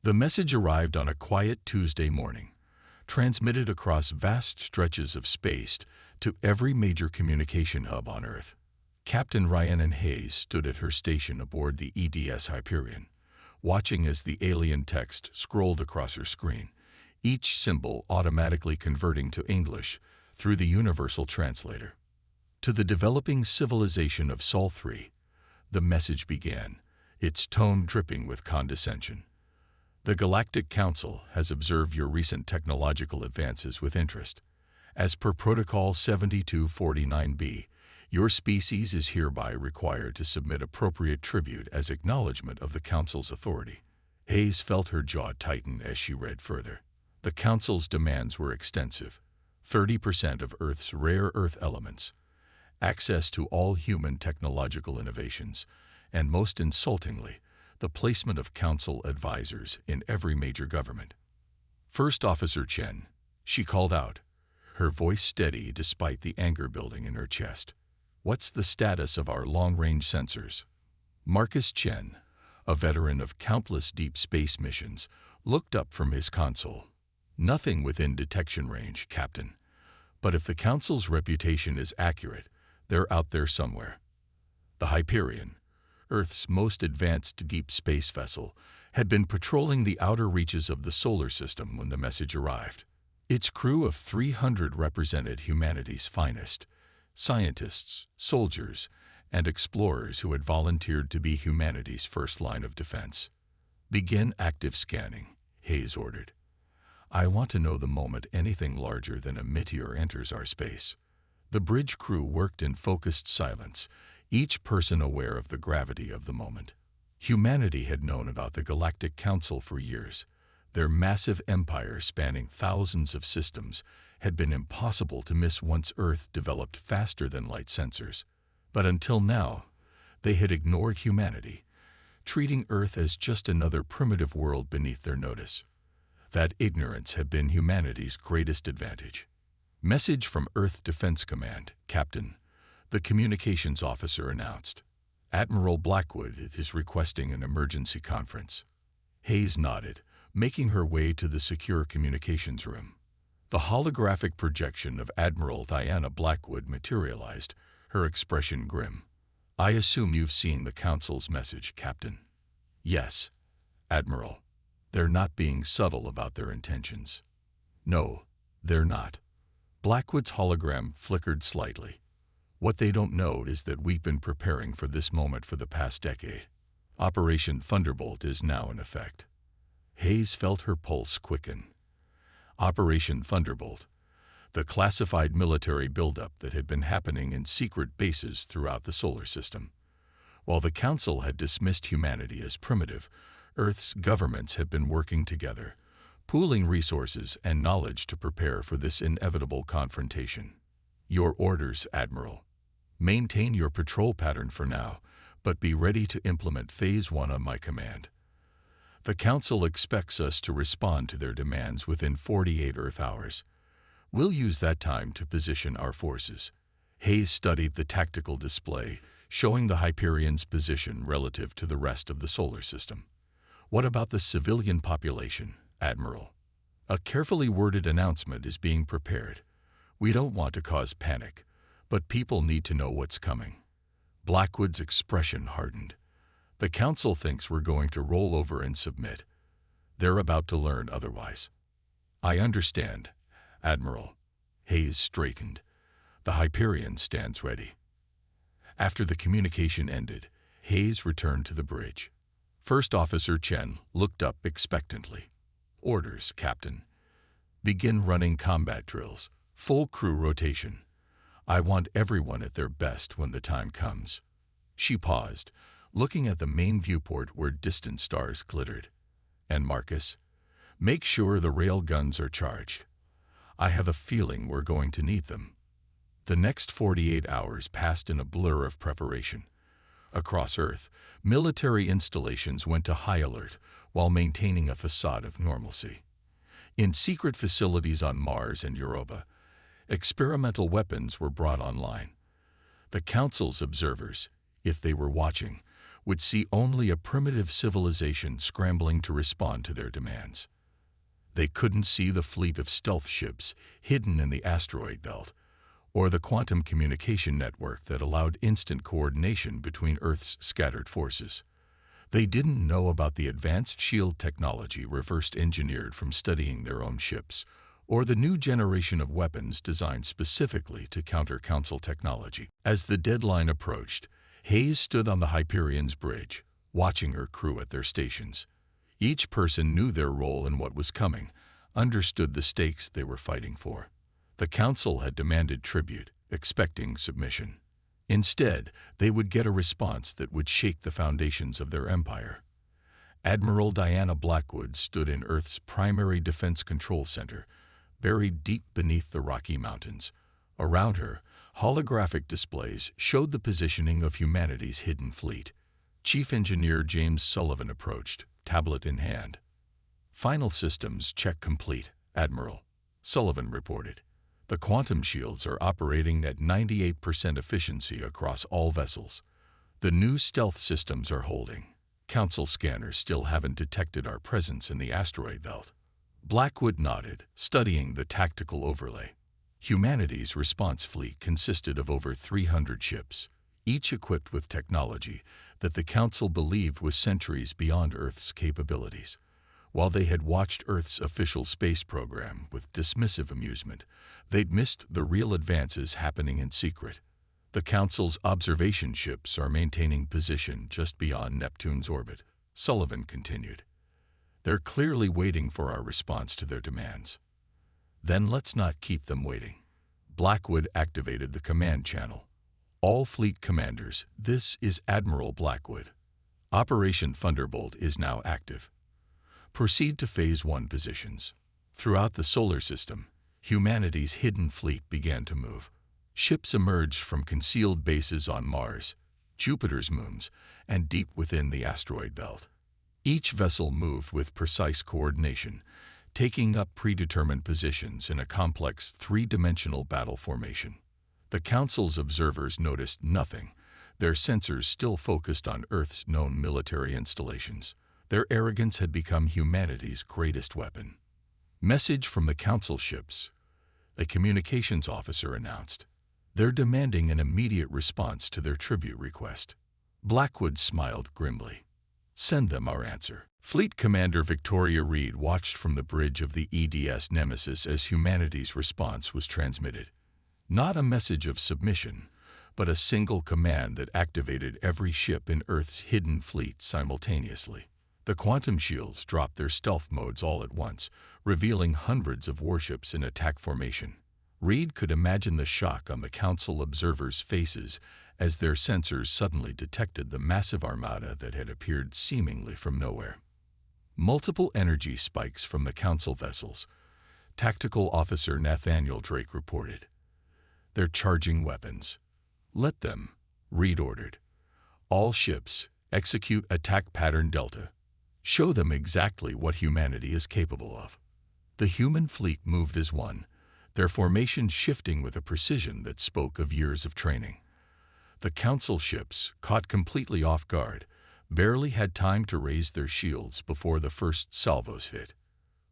The message arrived on a quiet Tuesday morning, transmitted across vast stretches of space to every major communication hub on Earth. Captain Rhiannon Hayes stood at her station aboard the EDS Hyperion, watching as the alien text scrolled across her screen, each symbol automatically converting to English through the universal translator. To the developing civilization of Sol 3, the message began, its tone dripping with condescension. The Galactic Council has observed your recent technological advances with interest. As per Protocol 7249B, your species is hereby required to submit appropriate tribute as acknowledgement of the Council's authority. Hayes felt her jaw tighten as she read further. The Council's demands were extensive. 30% of Earth's rare Earth elements, access to all human technological innovations, and most insultingly, the placement of Council advisors in every major government. First Officer Chen, she called out, her voice steady despite the anger building in her chest. What's the status of our long-range sensors? Marcus Chen, a veteran of countless deep space missions, looked up from his console. Nothing within detection range, Captain. But if the Council's reputation is accurate, they're out there somewhere. The Hyperion, Earth's most advanced deep space vessel, had been patrolling the outer reaches of the solar system when the message arrived. Its crew of 300 represented humanity's finest, scientists, soldiers, and explorers who had volunteered to be humanity's first line of defense. Begin active scanning, Hayes ordered. I want to know the moment anything larger than a meteor enters our space. The bridge crew worked in focused silence, each person aware of the gravity of the moment. Humanity had known about the Galactic Council for years. Their massive empire spanning thousands of systems had been impossible to miss once Earth developed faster-than-light sensors. But until now, they had ignored humanity, treating Earth as just another primitive world beneath their notice. That ignorance had been humanity's greatest advantage. Message from Earth Defense Command, Captain, the communications officer announced. Admiral Blackwood is requesting an emergency conference. Hayes nodded, making her way to the secure communications room. The holographic projection of Admiral Diana Blackwood materialized, her expression grim. I assume you've seen the Council's message, Captain. Yes, Admiral. They're not being subtle about their intentions. No, they're not. Blackwood's hologram flickered slightly. What they don't know is that we've been preparing for this moment for the past decade. Operation Thunderbolt is now in effect. Hayes felt her pulse quicken. Operation Thunderbolt, the classified military buildup that had been happening in secret bases throughout the solar system. While the Council had dismissed humanity as primitive, Earth's governments had been working together, pooling resources and knowledge to prepare for this inevitable confrontation. Your orders, Admiral. Maintain your patrol pattern for now, but be ready to implement Phase 1 on my command. The Council expects us to respond to their demands within 48 Earth hours. We'll use that time to position our forces. Hayes studied the tactical display, showing the Hyperion's position relative to the rest of the solar system. What about the civilian population, Admiral? A carefully worded announcement is being prepared. We don't want to cause panic, but people need to know what's coming. Blackwood's expression hardened. The Council thinks we're going to roll over and submit. They're about to learn otherwise. I understand, Admiral. Hayes straightened. The Hyperion stands ready. After the communication ended, Hayes returned to the bridge. First Officer Chen looked up expectantly. Orders, Captain. Begin running combat drills. Full crew rotation. I want everyone at their best when the time comes. She paused, looking at the main viewport where distant stars glittered. And Marcus, make sure the rail guns are charged. I have a feeling we're going to need them. The next 48 hours passed in a blur of preparation. Across Earth, military installations went to high alert while maintaining a facade of normalcy. In secret facilities on Mars and Europa, experimental weapons were brought online. The Council's observers, if they were watching, would see only a primitive civilization scrambling to respond to their demands. They couldn't see the fleet of stealth ships hidden in the asteroid belt, or the quantum communication network that allowed instant coordination between Earth's scattered forces. They didn't know about the advanced shield technology reverse-engineered from studying their own ships, or the new generation of weapons designed specifically to counter Council technology. As the deadline approached, Hayes stood on the Hyperion's bridge, watching her crew at their stations. Each person knew their role in what was coming, understood the stakes they were fighting for. The Council had demanded tribute, expecting submission. Instead, they would get a response that would shake the foundations of their empire. Admiral Diana Blackwood stood in Earth's primary defense control center, buried deep beneath the Rocky Mountains. Around her, holographic displays showed the positioning of humanity's hidden fleet. Chief Engineer James Sullivan approached, tablet in hand. "Final systems check complete, Admiral," Sullivan reported. "The quantum shields are operating at 98% efficiency across all vessels. The new stealth systems are holding. Council scanners still haven't detected our presence in the asteroid belt." Blackwood nodded, studying the tactical overlay. Humanity's response fleet consisted of over 300 ships, each equipped with technology that the Council believed was centuries beyond Earth's capabilities. While they had watched Earth's official space program with dismissive amusement, they'd missed the real advances happening in secret. "The Council's observation ships are maintaining position just beyond Neptune's orbit," Sullivan continued. "They're clearly waiting for our response to their demands." "Then let's not keep them waiting." Blackwood activated the command channel. "All fleet commanders, this is Admiral Blackwood. Operation Thunderbolt is now active. Proceed to Phase 1 positions." Throughout the solar system, humanity's hidden fleet began to move. Ships emerged from concealed bases on Mars, Jupiter's moons, and deep within the asteroid belt. Each vessel moved with precise coordination, taking up predetermined positions in a complex three-dimensional battle formation. The Council's observers noticed nothing, their sensors still focused on Earth's known military installations. Their arrogance had become humanity's greatest weapon. "Message from the Council ships," a communications officer announced. "They're demanding an immediate response to their tribute request." Blackwood smiled grimly. "Send them our answer." Fleet Commander Victoria Reed watched from the bridge of the EDS Nemesis as humanity's response was transmitted. Not a message of submission, but a single command that activated every ship in Earth's hidden fleet simultaneously. The quantum shields dropped their stealth modes all at once, revealing hundreds of warships in attack formation. Reed could imagine the shock on the Council observers' faces as their sensors suddenly detected the massive armada that had appeared seemingly from nowhere. Multiple energy spikes from the Council vessels, Tactical Officer Nathaniel Drake reported. "They're charging weapons." "Let them," Reed ordered. "All ships, execute attack pattern Delta. Show them exactly what humanity is capable of." The human fleet moved as one, their formation shifting with a precision that spoke of years of training. The Council ships, caught completely off guard, barely had time to raise their shields before the first salvos hit.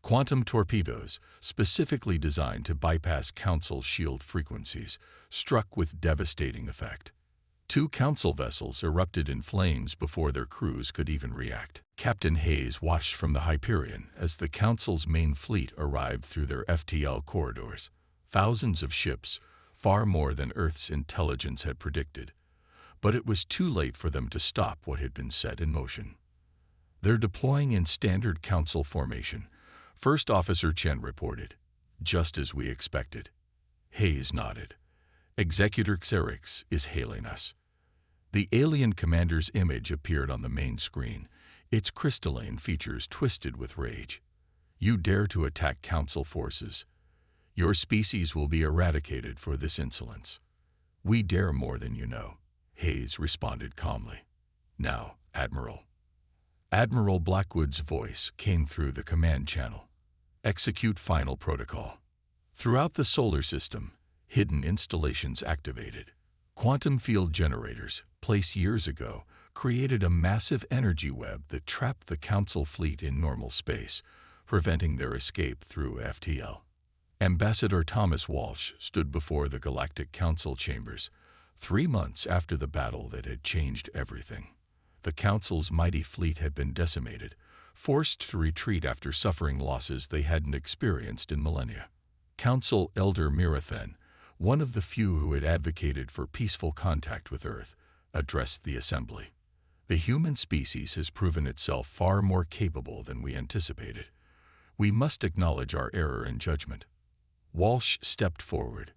Quantum torpedoes, specifically designed to bypass Council shield frequencies, struck with devastating effect. 2 Council vessels erupted in flames before their crews could even react. Captain Hayes watched from the Hyperion as the Council's main fleet arrived through their FTL corridors. Thousands of ships, far more than Earth's intelligence had predicted. But it was too late for them to stop what had been set in motion. "They're deploying in standard Council formation," First Officer Chen reported. "Just as we expected." Hayes nodded. "Executor Xerix is hailing us." The alien commander's image appeared on the main screen, its crystalline features twisted with rage. "You dare to attack Council forces. Your species will be eradicated for this insolence." "We dare more than you know," Hayes responded calmly. "Now, Admiral." Admiral Blackwood's voice came through the command channel. "Execute final protocol." Throughout the solar system, hidden installations activated. Quantum field generators, placed years ago, created a massive energy web that trapped the Council fleet in normal space, preventing their escape through FTL. Ambassador Thomas Walsh stood before the Galactic Council chambers 3 months after the battle that had changed everything. The Council's mighty fleet had been decimated, forced to retreat after suffering losses they hadn't experienced in millennia. Council Elder Mirathen, one of the few who had advocated for peaceful contact with Earth, addressed the assembly. The human species has proven itself far more capable than we anticipated. We must acknowledge our error in judgment. Walsh stepped forward.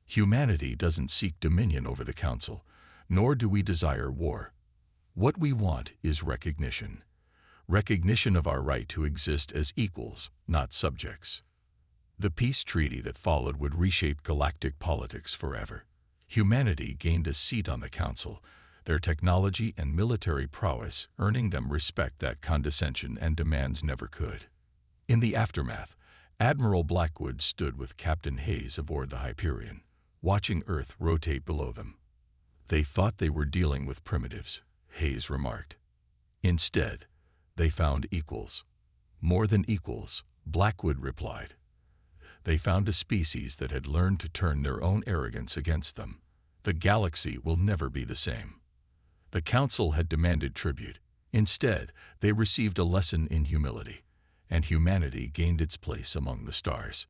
Humanity doesn't seek dominion over the Council, nor do we desire war. What we want is recognition. Recognition of our right to exist as equals, not subjects. The peace treaty that followed would reshape galactic politics forever. Humanity gained a seat on the Council, their technology and military prowess earning them respect that condescension and demands never could. In the aftermath, Admiral Blackwood stood with Captain Hayes aboard the Hyperion, watching Earth rotate below them. They thought they were dealing with primitives, Hayes remarked. Instead, they found equals. More than equals, Blackwood replied. They found a species that had learned to turn their own arrogance against them. The galaxy will never be the same. The Council had demanded tribute. Instead, they received a lesson in humility, and humanity gained its place among the stars.